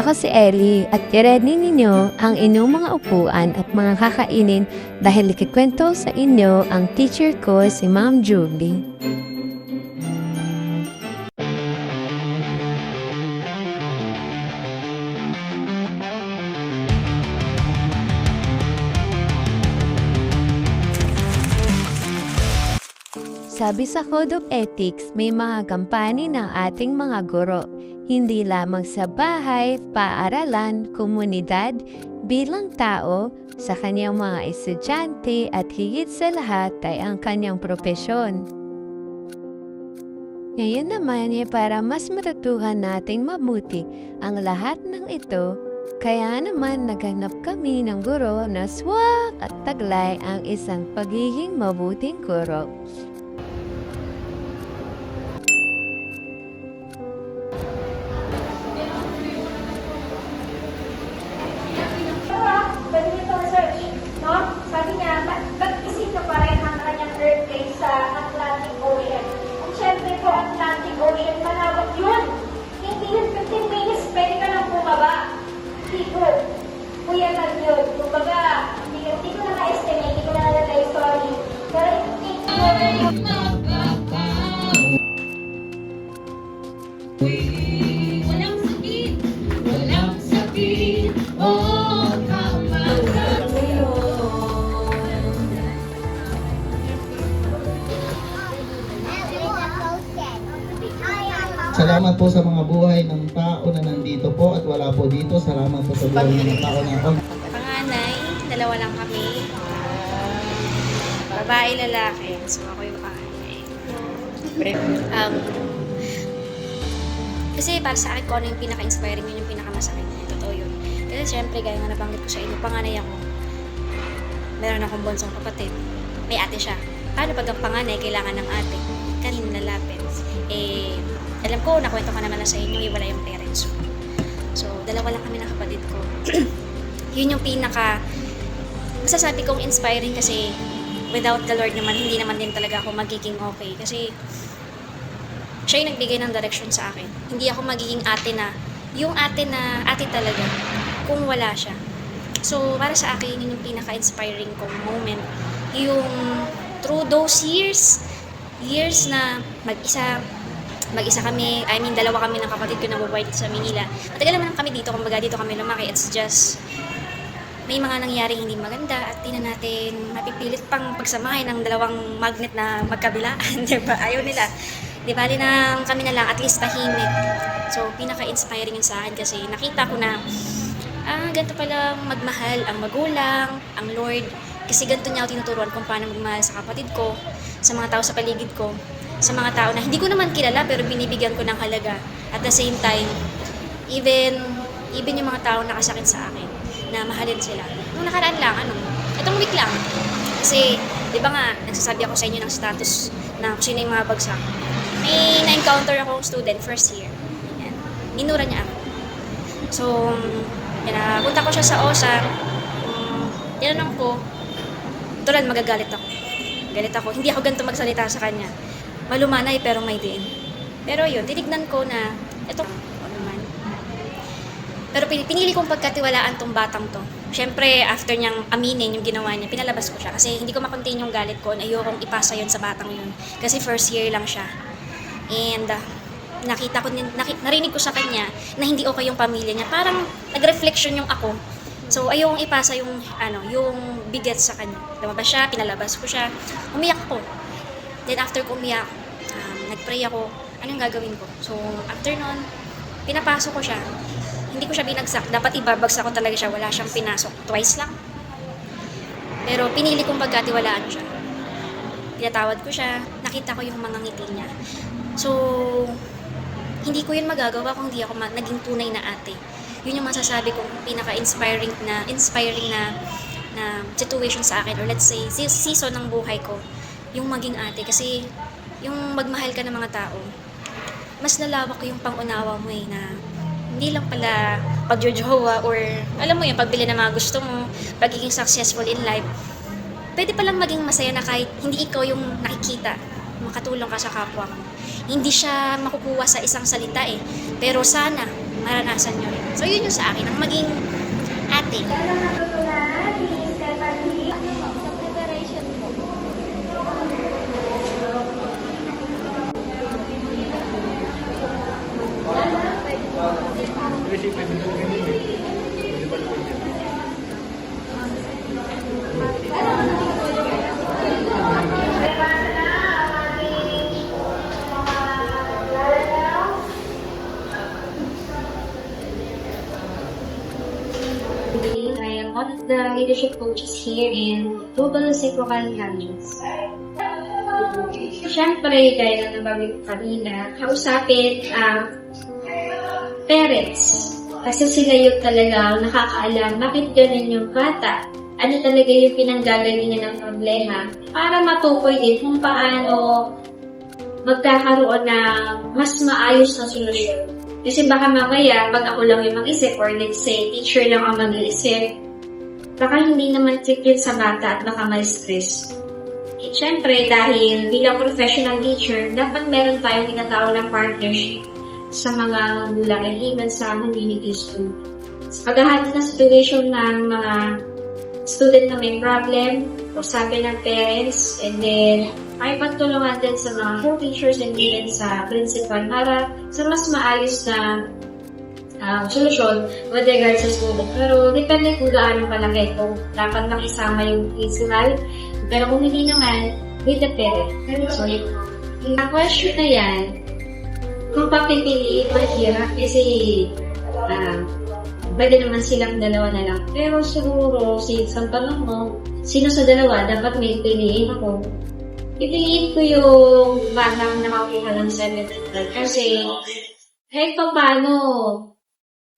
Ako si Ellie at i-ready ninyo ang inyong mga upuan at mga kakainin dahil ikikwento sa inyo ang teacher ko si Ma'am Julie. Sabi sa Code of Ethics, may mga kampani ng ating mga guro, hindi lamang sa bahay, paaralan, komunidad, bilang tao, sa kanyang mga estudyante at higit sa lahat ay ang kanyang propesyon. Ngayon naman ay para mas matutuhan nating mabuti ang lahat ng ito, kaya naman naghanap kami ng guro na swak at taglay ang isang pagiging mabuting guro. Pwede nito research, no? Sabi niya, ba't isip na pareha ang kanyang earthquake sa Atlantic Ocean? Kung syempre po, Atlantic Ocean, malawak yun. Hindi yun 15 minutes, pwede ka lang bumaba. Hindi po. Kuya lang yun. Kumbaga, hindi ko na na-estimate, hindi ko na na-relay, sorry. Pero hindi ko Walang sakit, walang sakit, oh, kamagat sa'yo. Salamat po sa mga buhay ng tao na nandito po at wala po dito. Salamat po sa buhay ng mga tao na Panganay, dalawa lang kami. Babae, lalaki. So, ako yung panganay. Kasi para sa akin, kung ano yung pinaka-inspiring, yun yung pinaka-masakit. Totoo yun. Kasi syempre, gaya nga nabanggit ko sa inyo, panganay ako. Meron akong bonsong kapatid. May ate siya. Paano pag ang panganay kailangan ng ate? Kanino lalapit? Alam ko, nakwento ko naman na sa inyo, iwala yung parents ko. So, dalawa lang kami ng kapatid ko. Yun yung masasabi kong inspiring kasi without the Lord naman, hindi naman din talaga ako magiging okay. Kasi siya yung nagbigay ng direction sa akin. Hindi ako magiging ate na, yung ate na ate talaga, kung wala siya. So, para sa akin, yun yung pinaka-inspiring kong moment. Yung through those years na mag-isa kami, dalawa kami ng kapatid ko na bubuhay dito sa Manila. Matagal naman kami dito, kumbaga dito kami lumaki. It's just, may mga nangyaring hindi maganda at di na natin mapipilit pang pagsamahin ng dalawang magnet na magkabilaan, diba? Ayaw nila. Di ba, kami na lang, at least tahimik. So, pinaka-inspiring yun sa akin kasi nakita ko na, ganito pala magmahal ang magulang, ang Lord. Kasi ganito niya ako tinuturuan kung paano magmahal sa kapatid ko, sa mga tao sa paligid ko, sa mga tao na hindi ko naman kilala pero binibigyan ko ng halaga. At the same time, even yung mga tao nakasakit sa akin, na mahalin sila. Nung nakaraan lang, itong week lang. Kasi, di ba nga, nagsasabi ako sa inyo ng status na kung sino yung mga bagsak. May na-encounter akong student first year. Yan. Minura niya ako. So, punta ko siya sa OSA. Tinanong ko, tulad magagalit ako. Galit ako. Hindi ako ganito magsalita sa kanya. Malumanay pero may diin. Pero yun, tinignan ko na, ito, naman. Pero pinili kong pagkatiwalaan tong batang to. Siyempre, after niyang aminin yung ginawa niya, pinalabas ko siya. Kasi hindi ko makontain yung galit ko. Ayokong ipasa yun sa batang yun. Kasi first year lang siya. And narinig ko sa kanya na hindi okay yung pamilya niya. Parang nag-reflection yung ako. So, ayokong ipasa yung bigat sa kanya. Lumabas siya, pinalabas ko siya. Umiyak ko. Then after ko umiyak, nag-pray ako. Ano yung gagawin ko? So, after nun, pinapasok ko siya. Hindi ko siya binagsak. Dapat ibabagsak ko talaga siya. Wala siyang pinasok. Twice lang. Pero pinili kong pagkatiwalaan siya. Pinatawad ko siya. Nakita ko yung mga ngiti niya. So, hindi ko yun magagawa kung hindi ako naging tunay na ate. Yun yung masasabi kong pinaka-inspiring na situation sa akin. Or let's say, season ng buhay ko. Yung maging ate. Kasi, yung magmahal ka ng mga tao, mas nalawak yung pangunawa mo na hindi lang pala pagjojowa or alam mo yung pagbili ng mga gusto mo, pagiging successful in life. Pwede palang maging masaya na kahit hindi ikaw yung nakikita, makatulong ka sa kapwa mo. Hindi siya makukuha sa isang salita pero sana maranasan nyo rin. So, yun yung sa akin, ang maging ate. Ano natutunan ni Stephanie sa preparation po? I am one of the leadership coaches here in Global Reciprocal Alliance. Siyempre, gaya na nabanggit ko kanina, kausapin ang parents. Kasi sila yung talaga nakakaalam bakit ganun yung bata. Ano talaga yung pinanggagalingan ng problema para matukoy din kung paano magkakaroon ng mas maayos na solusyon. Kasi baka mamaya, pag ako lang yung mag-isip, or let's say, teacher lang ang mag-iisip, baka hindi naman fit yun sa bata at baka may stress. Eh, syempre, dahil bilang professional teacher, dapat meron tayong tinatawag ng partnership sa mga magulang and even sa community school. Sa paghahandle ng situation ng mga student na may problem, usapin ng parents, and then ay pagtulungan din sa mga co-teachers and even sa principal para sa mas maayos na solusyon with regards sa student. Pero depende kung gaano kalaki kung dapat lang isama yung principal. Pero kung hindi naman, with the parent. So, yung question na yan, kung papipiliin, mahirap kasi pwede naman silang dalawa na lang. Pero siguro, sa tanong mo, sino sa dalawa dapat may piliin ako? Pipiliin ko yung batang nakakuha ng 7th grade kasi kahit pa paano,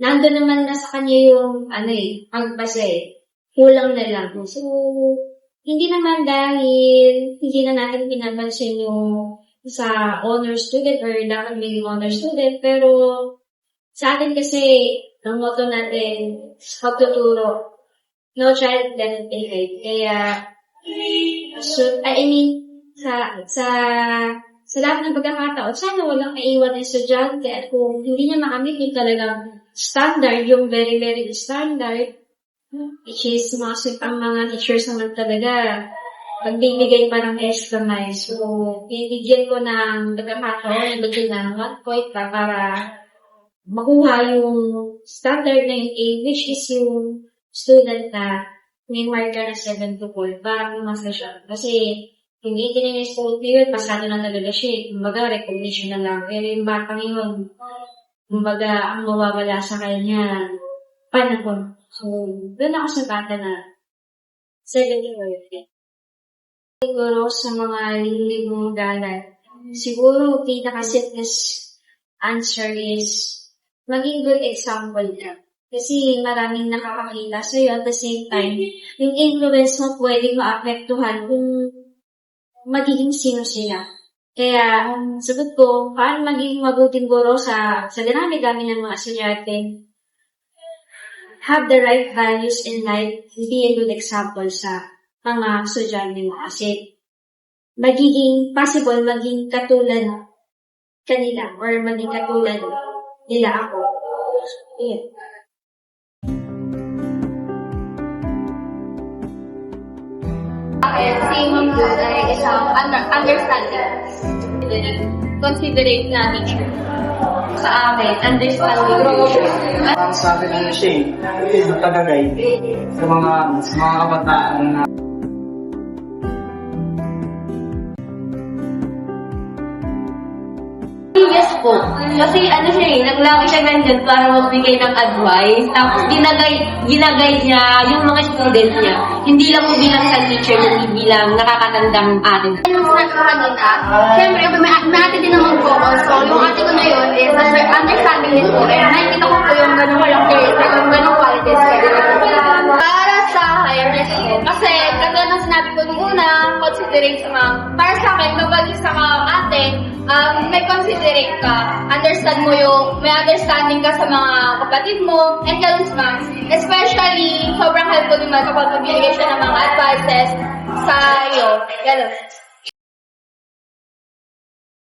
nandun naman na sa kanya yung pagbasa kulang na lang. So, hindi naman dahil hindi na natin pinapansin yung sa honor student or dapat may honor student, pero sa atin kasi, ang motto natin, pagtuturo, no child left behind. Kaya, sa lahat ng pagkakataon, sana walang maiwan na estudyante at kung hindi niya makamit yung talagang standard, yung very, very standard, which is ang mga teachers naman talaga, pagbibigay pa ng extra mile. So, bibigyan ko ng pagkakataon, nabigyan ng 1 point para makuha yung standard na yung A, which is yung student na may marker na 7 to 4 para pumasa siya. Kasi, yung 18 na school period, pasado na talaga siya. Kumbaga, recognition na lang. Pero yung batang yun, kumbaga, ang mawawala sa kanya, panahon. So, doon ako sa bata na 7 to 4. Siguro sa mga lilibong galat, siguro pinaka-simplest answer is maging good example ka. Kasi maraming nakakakita sa'yo at the same time, yung influence mo pwedeng maapektuhan kung magiging sino sila. Kaya, ang sagot ko, paano magiging mabuting guro sa dinami-dami ng mga estudyante? Have the right values in life, be a good example sa mga estudyante mo. Kasi, magiging possible, maging katulad kanila or maging katulad nila ako. Yeah. Si Ma'am Luz ay isang understanding. Considerate na teacher. Sa amin, understanding. Ang sabi ng siya, ito tagagay sa mga kabataan na Yes po. Kasi naglaki siya nandyan para magbigay ng advice. Tapos ginagay niya yung mga student niya. Hindi lang po bilang sa teacher, hindi bilang nakakatandang atin. Yung sinabi ko kanina, syempre, may ate din naman po ako. So, yung ate ko na yun is understanding din po. And nakikita ko po yung ganung characteristic, yung ganung qualities. Para sa akin, yes po. Kasi, kagaya ng sinabi ko nung una, considerate sa mga, para sa akin, mabalik sa mga ate, may considerate ka, understand mo may understanding ka sa mga kapatid mo, and ganun sa especially, sobrang helpful naman kapag magbibigay siya ng mga advices sa iyo. Ganun.